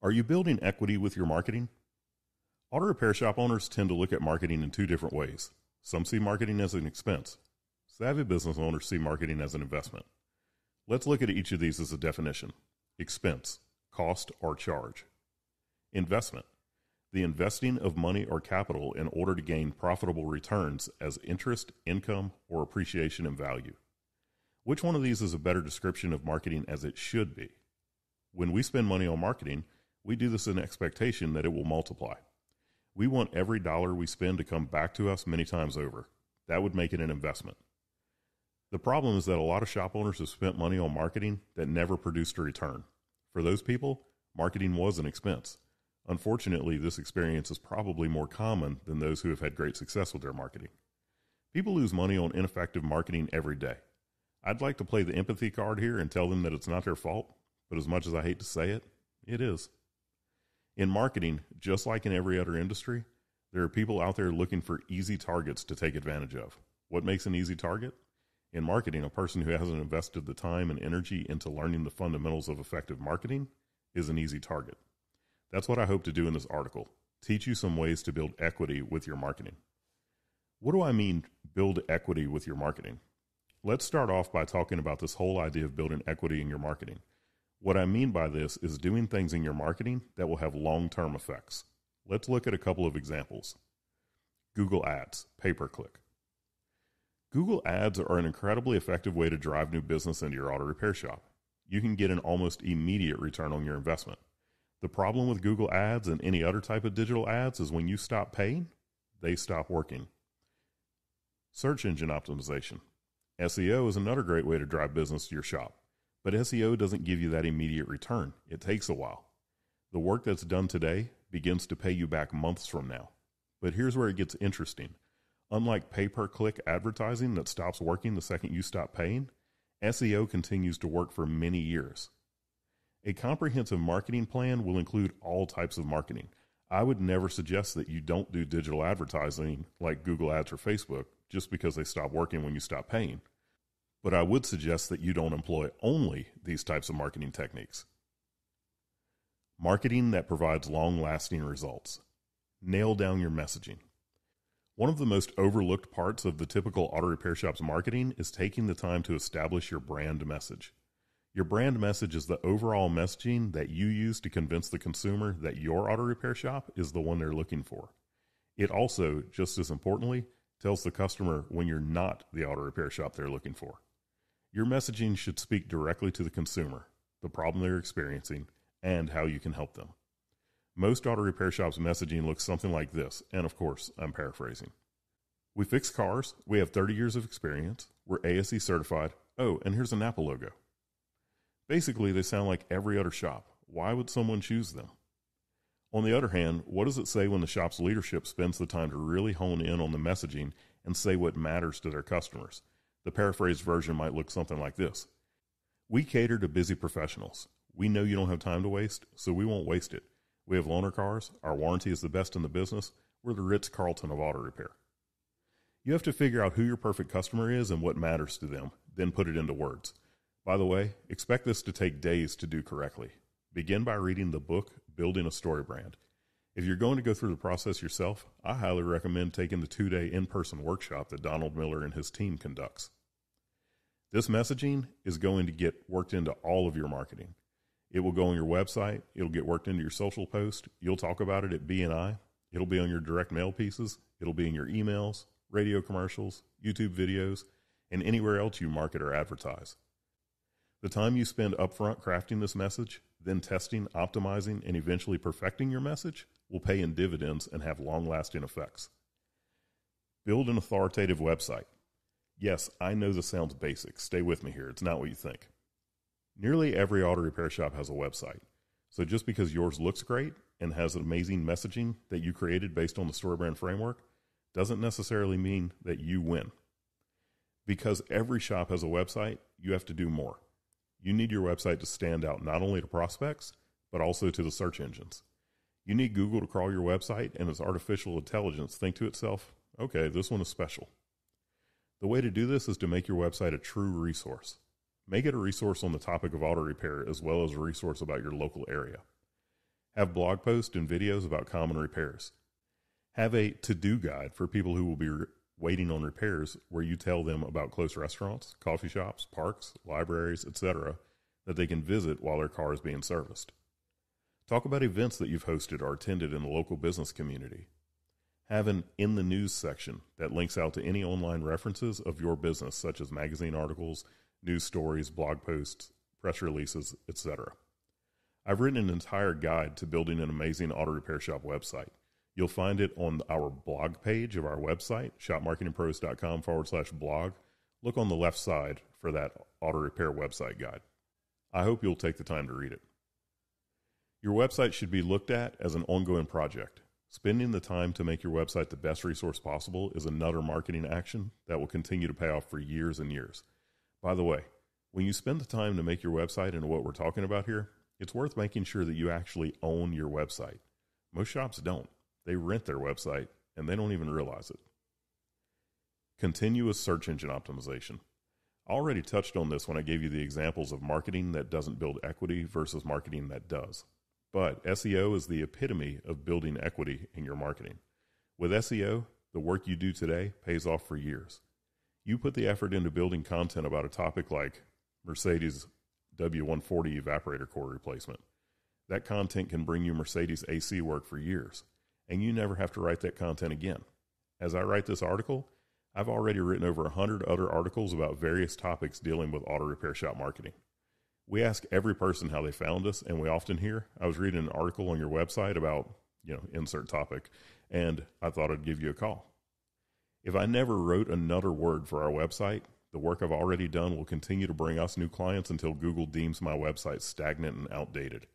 Are you building equity with your marketing? Auto repair shop owners tend to look at marketing in two different ways. Some see marketing as an expense. Savvy business owners see marketing as an investment. Let's look at each of these as a definition. Expense, cost or charge. Investment, the investing of money or capital in order to gain profitable returns as interest, income, or appreciation in value. Which one of these is a better description of marketing as it should be? When we spend money on marketing, we do this in expectation that it will multiply. We want every dollar we spend to come back to us many times over. That would make it an investment. The problem is that a lot of shop owners have spent money on marketing that never produced a return. For those people, marketing was an expense. Unfortunately, this experience is probably more common than those who have had great success with their marketing. People lose money on ineffective marketing every day. I'd like to play the empathy card here and tell them that it's not their fault, but as much as I hate to say it, it is. In marketing, just like in every other industry, there are people out there looking for easy targets to take advantage of. What makes an easy target? In marketing, a person who hasn't invested the time and energy into learning the fundamentals of effective marketing is an easy target. That's what I hope to do in this article, teach you some ways to build equity with your marketing. What do I mean, build equity with your marketing? Let's start off by talking about this whole idea of building equity in your marketing. What I mean by this is doing things in your marketing that will have long-term effects. Let's look at a couple of examples. Google Ads, pay-per-click. Google Ads are an incredibly effective way to drive new business into your auto repair shop. You can get an almost immediate return on your investment. The problem with Google Ads and any other type of digital ads is when you stop paying, they stop working. Search engine optimization. SEO is another great way to drive business to your shop. But SEO doesn't give you that immediate return. It takes a while. The work that's done today begins to pay you back months from now. But here's where it gets interesting. Unlike pay-per-click advertising that stops working the second you stop paying, SEO continues to work for many years. A comprehensive marketing plan will include all types of marketing. I would never suggest that you don't do digital advertising like Google Ads or Facebook just because they stop working when you stop paying. But I would suggest that you don't employ only these types of marketing techniques. Marketing that provides long-lasting results. Nail down your messaging. One of the most overlooked parts of the typical auto repair shop's marketing is taking the time to establish your brand message. Your brand message is the overall messaging that you use to convince the consumer that your auto repair shop is the one they're looking for. It also, just as importantly, tells the customer when you're not the auto repair shop they're looking for. Your messaging should speak directly to the consumer, the problem they're experiencing, and how you can help them. Most auto repair shops' messaging looks something like this, and of course, I'm paraphrasing. We fix cars, we have 30 years of experience, we're ASE certified, oh, and here's a Napa logo. Basically, they sound like every other shop. Why would someone choose them? On the other hand, what does it say when the shop's leadership spends the time to really hone in on the messaging and say what matters to their customers? The paraphrased version might look something like this. We cater to busy professionals. We know you don't have time to waste, so we won't waste it. We have loaner cars. Our warranty is the best in the business. We're the Ritz-Carlton of auto repair. You have to figure out who your perfect customer is and what matters to them, then put it into words. By the way, expect this to take days to do correctly. Begin by reading the book, Building a Story Brand. If you're going to go through the process yourself, I highly recommend taking the 2-day in-person workshop that Donald Miller and his team conducts. This messaging is going to get worked into all of your marketing. It will go on your website. It'll get worked into your social post. You'll talk about it at BNI. It'll be on your direct mail pieces. It'll be in your emails, radio commercials, YouTube videos, and anywhere else you market or advertise. The time you spend upfront crafting this message, then testing, optimizing, and eventually perfecting your message will pay in dividends and have long-lasting effects. Build an authoritative website. Yes, I know this sounds basic. Stay with me here. It's not what you think. Nearly every auto repair shop has a website. So just because yours looks great and has amazing messaging that you created based on the Story Brand framework doesn't necessarily mean that you win. Because every shop has a website, you have to do more. You need your website to stand out not only to prospects, but also to the search engines. You need Google to crawl your website and its artificial intelligence think to itself, okay, this one is special. The way to do this is to make your website a true resource. Make it a resource on the topic of auto repair as well as a resource about your local area. Have blog posts and videos about common repairs. Have a to-do guide for people who will be waiting on repairs where you tell them about close restaurants, coffee shops, parks, libraries, etc. that they can visit while their car is being serviced. Talk about events that you've hosted or attended in the local business community. Have an in the news section that links out to any online references of your business, such as magazine articles, news stories, blog posts, press releases, etc. I've written an entire guide to building an amazing auto repair shop website. You'll find it on our blog page of our website, shopmarketingpros.com/blog. Look on the left side for that auto repair website guide. I hope you'll take the time to read it. Your website should be looked at as an ongoing project. Spending the time to make your website the best resource possible is another marketing action that will continue to pay off for years and years. By the way, when you spend the time to make your website into what we're talking about here, it's worth making sure that you actually own your website. Most shops don't. They rent their website and they don't even realize it. Continuous search engine optimization. I already touched on this when I gave you the examples of marketing that doesn't build equity versus marketing that does. But SEO is the epitome of building equity in your marketing. With SEO, the work you do today pays off for years. You put the effort into building content about a topic like Mercedes W140 evaporator core replacement. That content can bring you Mercedes AC work for years, and you never have to write that content again. As I write this article, I've already written over 100 other articles about various topics dealing with auto repair shop marketing. We ask every person how they found us, and we often hear, I was reading an article on your website about, insert topic, and I thought I'd give you a call. If I never wrote another word for our website, the work I've already done will continue to bring us new clients until Google deems my website stagnant and outdated.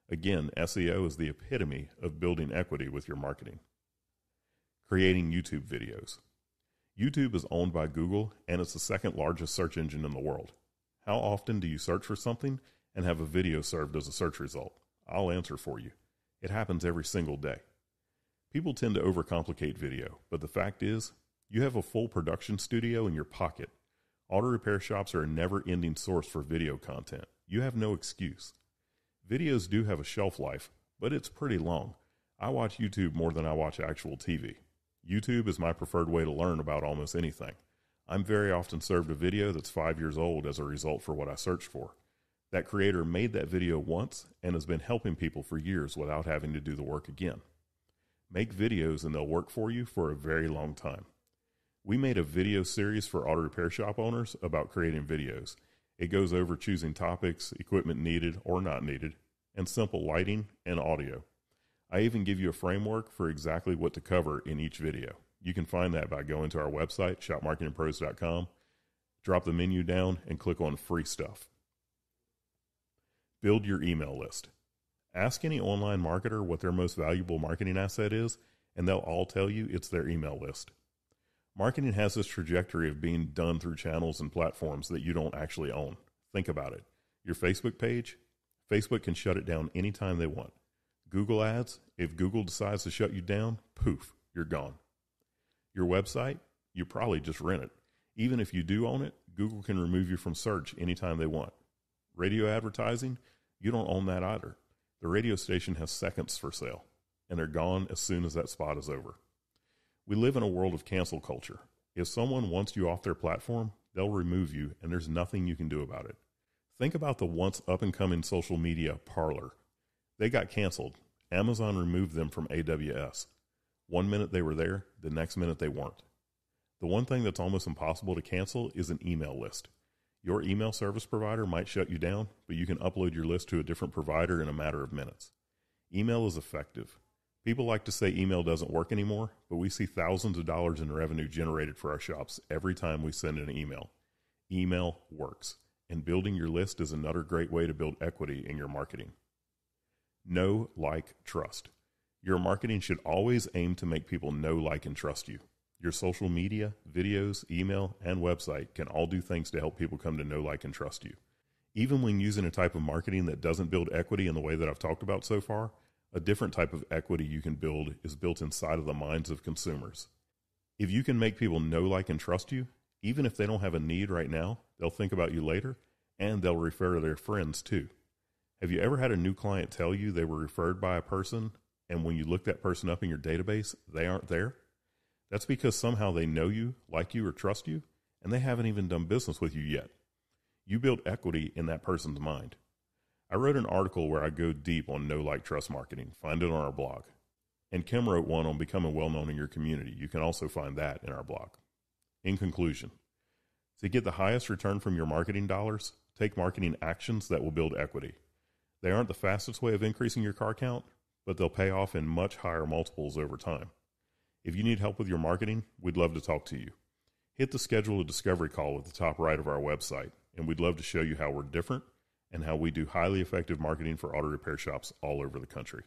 Again, SEO is the epitome of building equity with your marketing. Creating YouTube videos. YouTube is owned by Google, and it's the second largest search engine in the world. How often do you search for something and have a video served as a search result? I'll answer for you. It happens every single day. People tend to overcomplicate video, but the fact is, you have a full production studio in your pocket. Auto repair shops are a never-ending source for video content. You have no excuse. Videos do have a shelf life, but it's pretty long. I watch YouTube more than I watch actual TV. YouTube is my preferred way to learn about almost anything. I'm very often served a video that's 5 years old as a result for what I searched for. That creator made that video once and has been helping people for years without having to do the work again. Make videos and they'll work for you for a very long time. We made a video series for auto repair shop owners about creating videos. It goes over choosing topics, equipment needed or not needed, and simple lighting and audio. I even give you a framework for exactly what to cover in each video. You can find that by going to our website, shopmarketingpros.com, drop the menu down, and click on free stuff. Build your email list. Ask any online marketer what their most valuable marketing asset is, and they'll all tell you it's their email list. Marketing has this trajectory of being done through channels and platforms that you don't actually own. Think about it. Your Facebook page, Facebook can shut it down anytime they want. Google ads, if Google decides to shut you down, poof, you're gone. Your website, you probably just rent it. Even if you do own it, Google can remove you from search anytime they want. Radio advertising, you don't own that either. The radio station has seconds for sale, and they're gone as soon as that spot is over. We live in a world of cancel culture. If someone wants you off their platform, they'll remove you, and there's nothing you can do about it. Think about the once up-and-coming social media Parler. They got canceled. Amazon removed them from AWS. 1 minute they were there, the next minute they weren't. The one thing that's almost impossible to cancel is an email list. Your email service provider might shut you down, but you can upload your list to a different provider in a matter of minutes. Email is effective. People like to say email doesn't work anymore, but we see thousands of dollars in revenue generated for our shops every time we send an email. Email works, and building your list is another great way to build equity in your marketing. Know, like, trust. Your marketing should always aim to make people know, like, and trust you. Your social media, videos, email, and website can all do things to help people come to know, like, and trust you. Even when using a type of marketing that doesn't build equity in the way that I've talked about so far, a different type of equity you can build is built inside of the minds of consumers. If you can make people know, like, and trust you, even if they don't have a need right now, they'll think about you later, and they'll refer to their friends too. Have you ever had a new client tell you they were referred by a person, and when you look that person up in your database, they aren't there? That's because somehow they know you, like you, or trust you, and they haven't even done business with you yet. You build equity in that person's mind. I wrote an article where I go deep on know, like, trust marketing. Find it on our blog. And Kim wrote one on becoming well-known in your community. You can also find that in our blog. In conclusion, to get the highest return from your marketing dollars, take marketing actions that will build equity. They aren't the fastest way of increasing your car count, but they'll pay off in much higher multiples over time. If you need help with your marketing, we'd love to talk to you. Hit the schedule a discovery call at the top right of our website, and we'd love to show you how we're different and how we do highly effective marketing for auto repair shops all over the country.